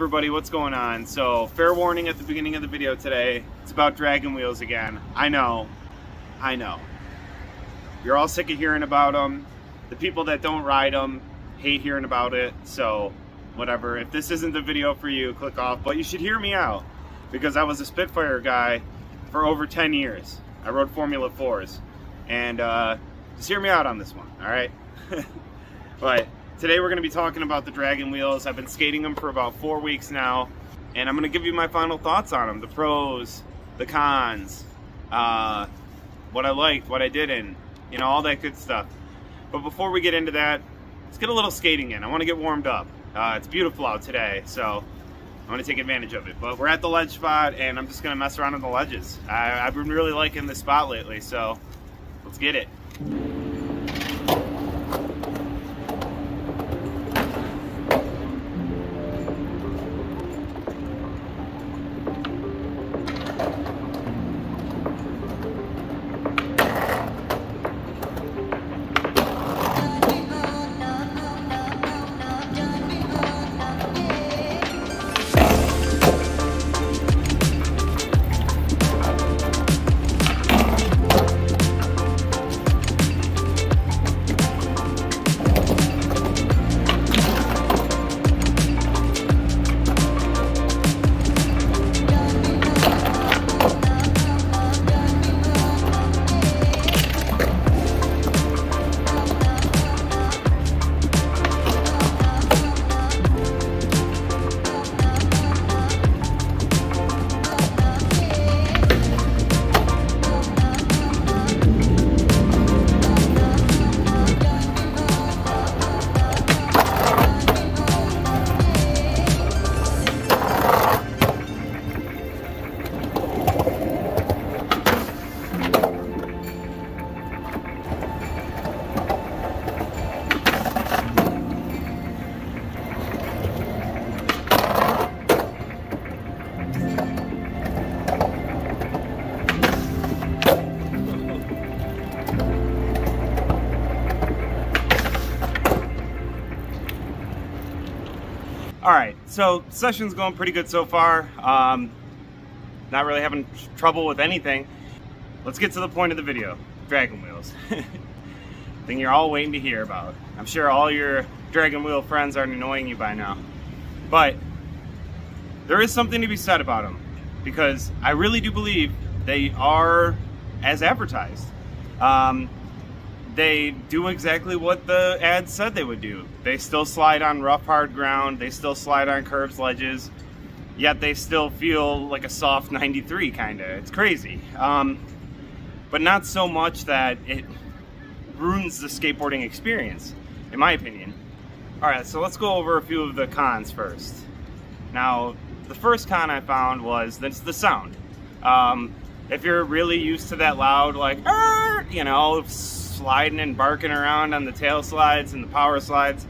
everybody, what's going on? So, fair warning at the beginning of the video today, it's about dragon wheels again. I know. You're all sick of hearing about them. The people that don't ride them hate hearing about it, so whatever. If this isn't the video for you, click off, but you should hear me out, because I was a Spitfire guy for over 10 years. I rode Formula 4s, and just hear me out on this one, alright? But today we're going to be talking about the dragon wheels. I've been skating them for about 4 weeks now, and I'm going to give you my final thoughts on them. The pros, the cons, what I liked, what I didn't, you know, all that good stuff. But before we get into that, let's get a little skating in. I want to get warmed up. It's beautiful out today, so I want to take advantage of it. But we're at the ledge spot, and I'm just going to mess around on the ledges. I've been really liking this spot lately, so let's get it. Alright, so session's going pretty good so far. Not really having trouble with anything. Let's get to the point of the video. Dragon wheels. Thing you're all waiting to hear about. I'm sure all your dragon wheel friends are annoying you by now. But there is something to be said about them, because I really do believe they are as advertised. They do exactly what the ads said they would do. They still slide on rough, hard ground. They still slide on curved ledges. Yet they still feel like a soft 93, kind of. It's crazy. But not so much that it ruins the skateboarding experience, in my opinion. All right, so let's go over a few of the cons first. Now, the first con I found was the sound. If you're really used to that loud, like, you know, sliding and barking around on the tail slides and the power slides,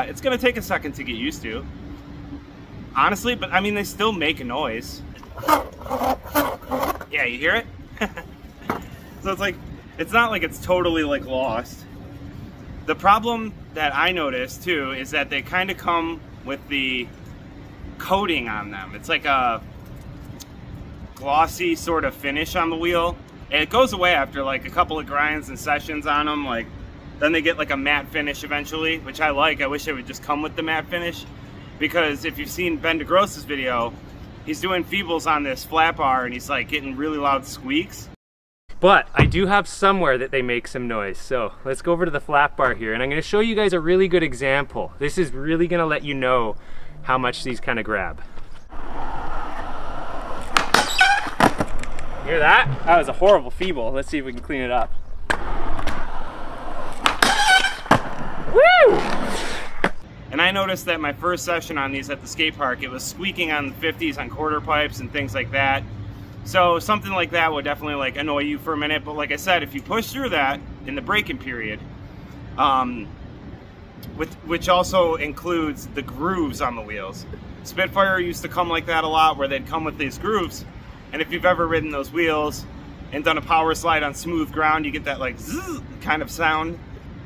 it's gonna take a second to get used to, honestly. But I mean, they still make a noise. Yeah, you hear it? So it's like, it's not like it's totally like lost. The problem that I noticed too is that they kind of come with the coating on them. It's like a glossy sort of finish on the wheel. And it goes away after like a couple of grinds and sessions on them. Like, then they get like a matte finish eventually, which I like. I wish it would just come with the matte finish, because if you've seen Ben DeGrosse's video, he's doing feebles on this flat bar and he's like getting really loud squeaks. But I do have somewhere that they make some noise. So let's go over to the flat bar here, and I'm going to show you guys a really good example. This is really going to let you know how much these kind of grab. Hear that? That was a horrible feeble. Let's see if we can clean it up. Woo! And I noticed that my first session on these at the skate park, it was squeaking on the 50s on quarter pipes and things like that. So something like that would definitely like annoy you for a minute. But like I said, if you push through that in the braking period, which also includes the grooves on the wheels. Spitfire used to come like that a lot, where they'd come with these grooves. And if you've ever ridden those wheels and done a power slide on smooth ground, you get that like zzz kind of sound.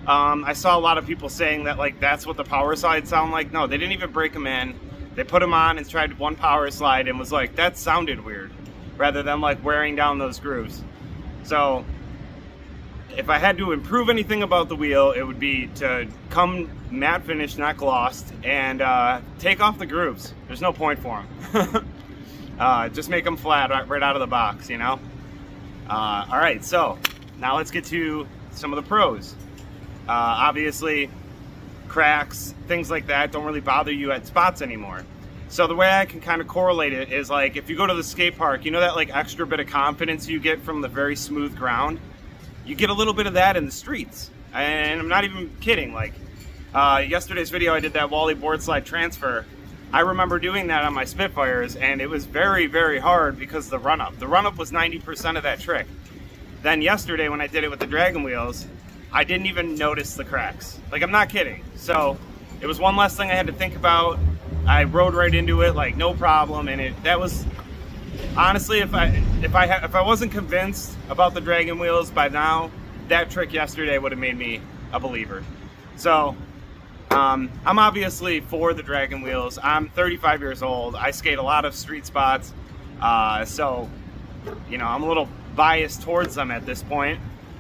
I saw a lot of people saying that like that's what the power slides sound like. No, they didn't even break them in. They put them on and tried one power slide and was like, that sounded weird, rather than like wearing down those grooves. So if I had to improve anything about the wheel, it would be to come matte finish, not glossed, and take off the grooves. There's no point for them. Just make them flat right out of the box, you know? All right, so now let's get to some of the pros. Obviously, cracks, things like that don't really bother you at spots anymore. So the way I can kind of correlate it is like if you go to the skate park, you know that like extra bit of confidence you get from the very smooth ground? You get a little bit of that in the streets. And I'm not even kidding. Like yesterday's video, I did that Wally board slide transfer. I remember doing that on my Spitfires, and it was very, very hard because the run-up. The run-up was 90% of that trick. Then yesterday when I did it with the Dragon wheels, I didn't even notice the cracks. Like, I'm not kidding. So it was one less thing I had to think about. I rode right into it, like no problem, and that was honestly, if I wasn't convinced about the Dragon wheels by now, that trick yesterday would have made me a believer. So I'm obviously for the Dragon wheels. I'm 35 years old. I skate a lot of street spots, so you know, I'm a little biased towards them at this point.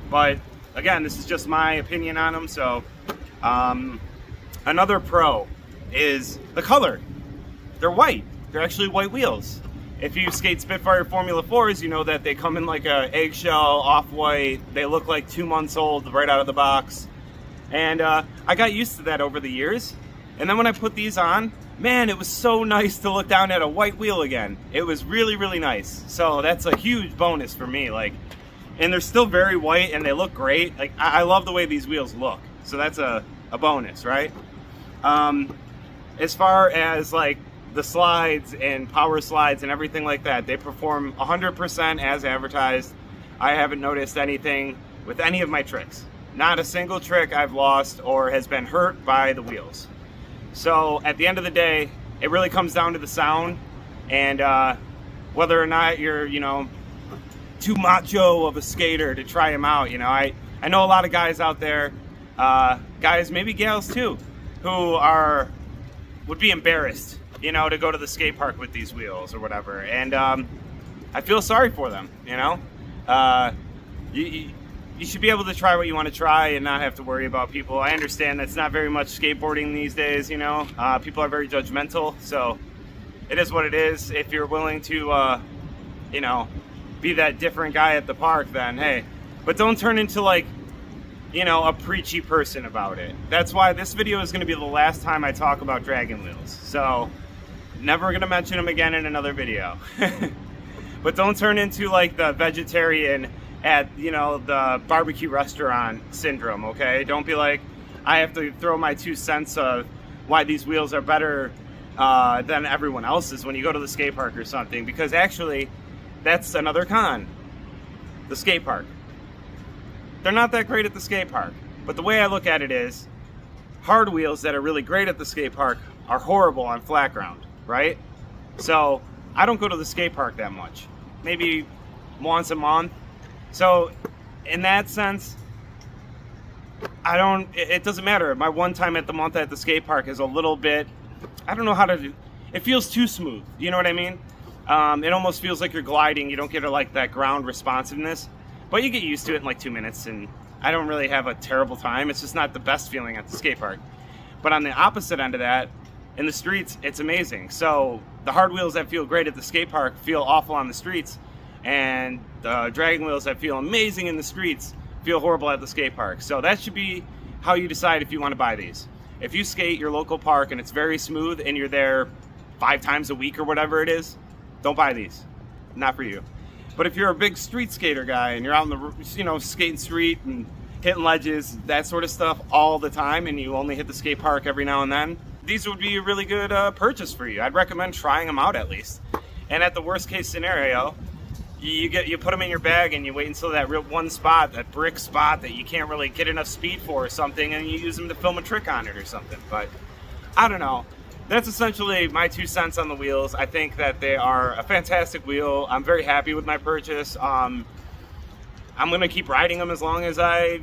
But again, this is just my opinion on them. So another pro is the color. They're white. They're actually white wheels. If you skate Spitfire Formula 4s, you know that they come in like a eggshell, off-white. They look like 2 months old right out of the box. And I got used to that over the years. And then when I put these on, man, it was so nice to look down at a white wheel again. It was really, really nice. So that's a huge bonus for me. Like, and they're still very white and they look great. Like, I love the way these wheels look. So that's a bonus, right? As far as like the slides and power slides and everything like that, they perform 100% as advertised. I haven't noticed anything with any of my tricks. Not a single trick I've lost or has been hurt by the wheels. So at the end of the day, it really comes down to the sound and whether or not you're, you know, too macho of a skater to try them out. You know, I know a lot of guys out there, guys, maybe gals too, who would be embarrassed, you know, to go to the skate park with these wheels or whatever. And I feel sorry for them, you know. You should be able to try what you want to try and not have to worry about people. I understand that's not very much skateboarding these days, you know. People are very judgmental, so it is what it is. If you're willing to, you know, be that different guy at the park, then hey. But don't turn into like, you know, a preachy person about it. That's why this video is going to be the last time I talk about Dragon wheels. So, never going to mention them again in another video. But don't turn into like the vegetarian at, you know, the barbecue restaurant syndrome, okay? Don't be like, I have to throw my 2 cents of why these wheels are better than everyone else's when you go to the skate park or something, because actually, that's another con. The skate park. They're not that great at the skate park. But the way I look at it is, hard wheels that are really great at the skate park are horrible on flat ground, right? So, I don't go to the skate park that much. Maybe once a month. So, in that sense, it doesn't matter. My one time at the month at the skate park is a little bit, I don't know how to do, it feels too smooth, you know what I mean? It almost feels like you're gliding, you don't get like that ground responsiveness, but you get used to it in like 2 minutes, and I don't really have a terrible time. It's just not the best feeling at the skate park. But on the opposite end of that, in the streets, it's amazing. So, the hard wheels that feel great at the skate park feel awful on the streets, and the Dragon wheels that feel amazing in the streets feel horrible at the skate park. So that should be how you decide if you want to buy these. If you skate your local park and it's very smooth and you're there 5 times a week or whatever it is, don't buy these. Not for you. But if you're a big street skater guy and you're out in the, you know, skating street and hitting ledges, that sort of stuff all the time, and you only hit the skate park every now and then, these would be a really good purchase for you. I'd recommend trying them out at least. And at the worst case scenario, you put them in your bag and you wait until that real one spot, that brick spot that you can't really get enough speed for or something, and you use them to film a trick on it or something. But I don't know. That's essentially my 2 cents on the wheels. I think that they are a fantastic wheel. I'm very happy with my purchase. I'm going to keep riding them as long as I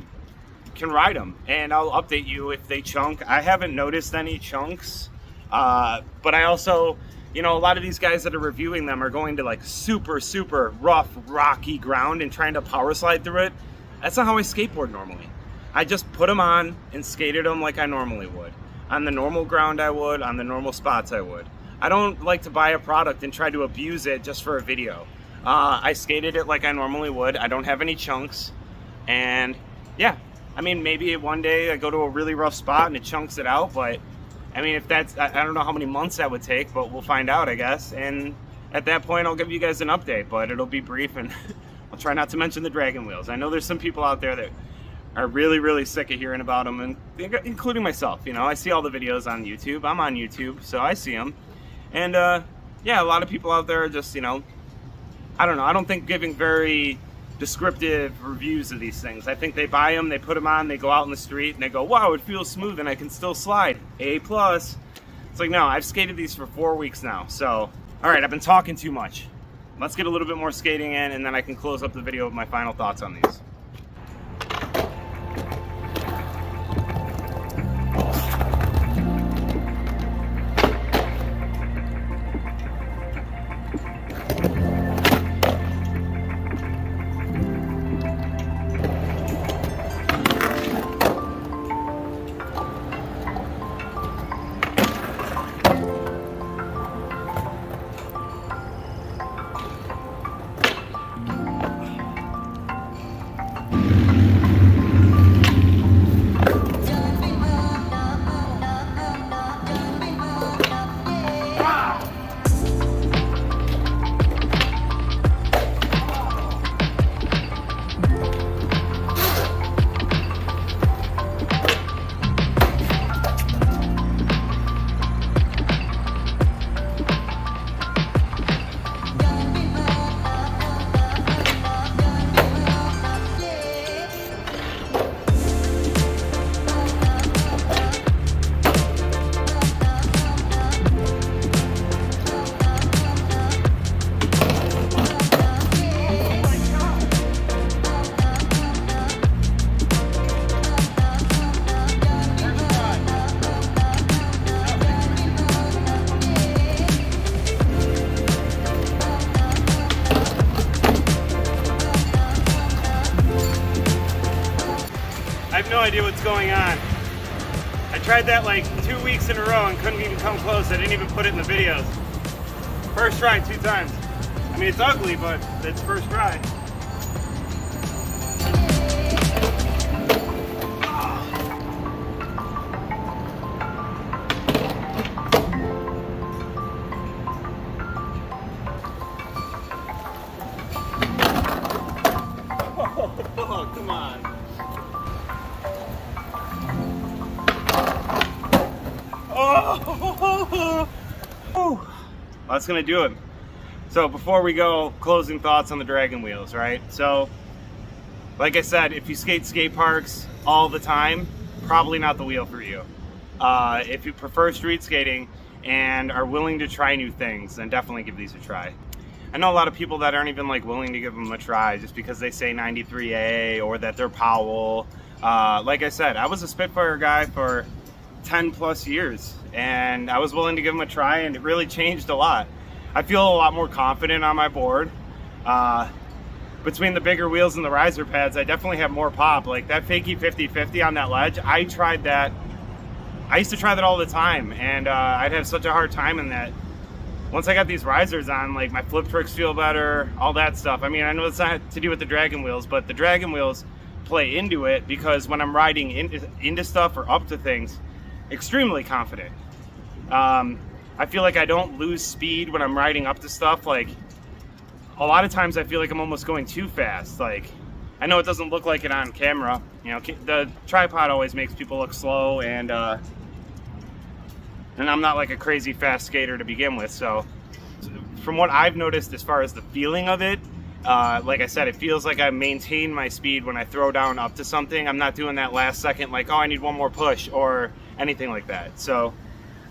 can ride them, and I'll update you if they chunk. I haven't noticed any chunks But I also, you know, a lot of these guys that are reviewing them are going to like super, super rough, rocky ground and trying to power slide through it. That's not how I skateboard normally. I just put them on and skated them like I normally would. On the normal ground I would, on the normal spots I would. I don't like to buy a product and try to abuse it just for a video. I skated it like I normally would. I don't have any chunks. And yeah, I mean, maybe one day I go to a really rough spot and it chunks it out, but I mean, if that's, I don't know how many months that would take, but we'll find out, I guess. And at that point, I'll give you guys an update, but it'll be brief, and I'll try not to mention the Dragon Wheels. I know there's some people out there that are really, really sick of hearing about them, and including myself. You know, I see all the videos on YouTube. I'm on YouTube, so I see them. And yeah, a lot of people out there are just, you know, I don't know. I don't think giving very descriptive reviews of these things. I think they buy them, they put them on, they go out in the street, and they go, wow, it feels smooth and I can still slide. A+. It's like, no, I've skated these for 4 weeks now. So, all right, I've been talking too much. Let's get a little bit more skating in, and then I can close up the video with my final thoughts on these. I have no idea what's going on. I tried that like 2 weeks in a row and couldn't even come close. I didn't even put it in the videos. First try 2 times. I mean, it's ugly, but it's first try. Oh, come on. Oh, that's gonna do it. So before we go, closing thoughts on the Dragon Wheels, right? So, like I said, if you skate parks all the time, probably not the wheel for you. If you prefer street skating and are willing to try new things, then definitely give these a try. I know a lot of people that aren't even like willing to give them a try just because they say 93A or that they're Powell. Like I said, I was a Spitfire guy for 10 plus years, and I was willing to give them a try, and it really changed a lot. I feel a lot more confident on my board. Between the bigger wheels and the riser pads, I definitely have more pop. Like that fakie 50-50 on that ledge, I tried that. I used to try that all the time, and I'd have such a hard time in that. Once I got these risers on, like my flip tricks feel better, all that stuff. I mean, I know it's not to do with the Dragon Wheels, but the Dragon Wheels play into it because when I'm riding into stuff or up to things, extremely confident. I feel like I don't lose speed when I'm riding up to stuff. Like a lot of times I feel like I'm almost going too fast. Like I know it doesn't look like it on camera. You know, the tripod always makes people look slow, and I'm not like a crazy fast skater to begin with. So from what I've noticed as far as the feeling of it, like I said, it feels like I maintain my speed when I throw down up to something. I'm not doing that last second like, oh, I need one more push or anything like that. So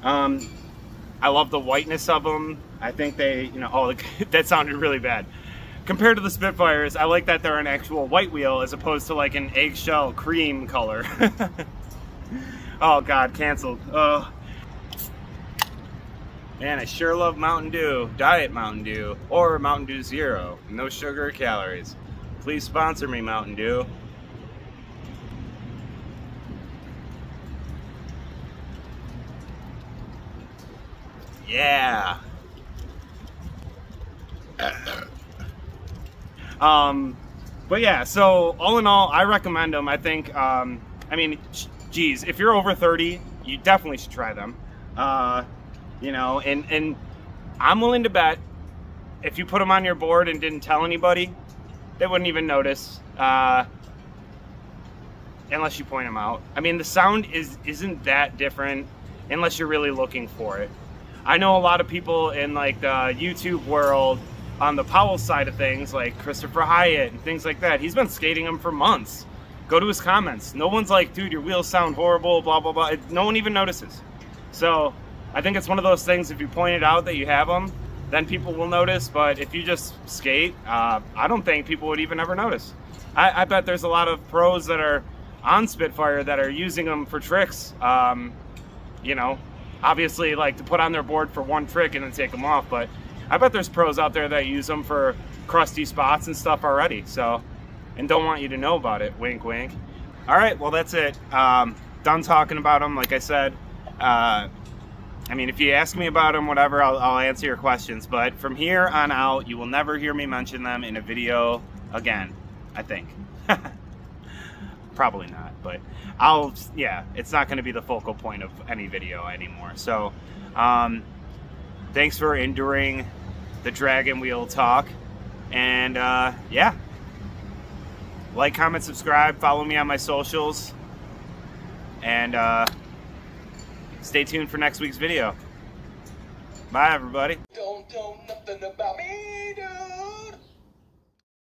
I love the whiteness of them. I think they, you know, oh, that sounded really bad. Compared to the Spitfires, I like that they're an actual white wheel as opposed to like an eggshell cream color. Oh God, canceled. Man, I sure love Mountain Dew, Diet Mountain Dew, or Mountain Dew Zero. No sugar or calories. Please sponsor me, Mountain Dew. Yeah. But yeah, so all in all, I recommend them. I think, I mean, geez, if you're over 30, you definitely should try them. You know, and I'm willing to bet if you put them on your board and didn't tell anybody, they wouldn't even notice, unless you point them out. I mean, the sound isn't that different unless you're really looking for it. I know a lot of people in like the YouTube world on the Powell side of things, like Christopher Hyatt and things like that. He's been skating them for months. Go to his comments. No one's like, dude, your wheels sound horrible, blah, blah, blah. No one even notices. So I think it's one of those things, if you point it out that you have them, then people will notice. But if you just skate, I don't think people would even ever notice. I bet there's a lot of pros that are on Spitfire that are using them for tricks. You know, obviously like to put on their board for one trick and then take them off. But I bet there's pros out there that use them for crusty spots and stuff already. So, and don't want you to know about it. Wink, wink. All right, well, that's it. Done talking about them, like I said. I mean, if you ask me about them, whatever, I'll answer your questions. But from here on out, you will never hear me mention them in a video again, I think. Probably not, but yeah, it's not going to be the focal point of any video anymore. So, thanks for enduring the Dragon Wheel talk. And, yeah. Like, comment, subscribe, follow me on my socials. And, stay tuned for next week's video. Bye, everybody. Don't know nothing about me, dude.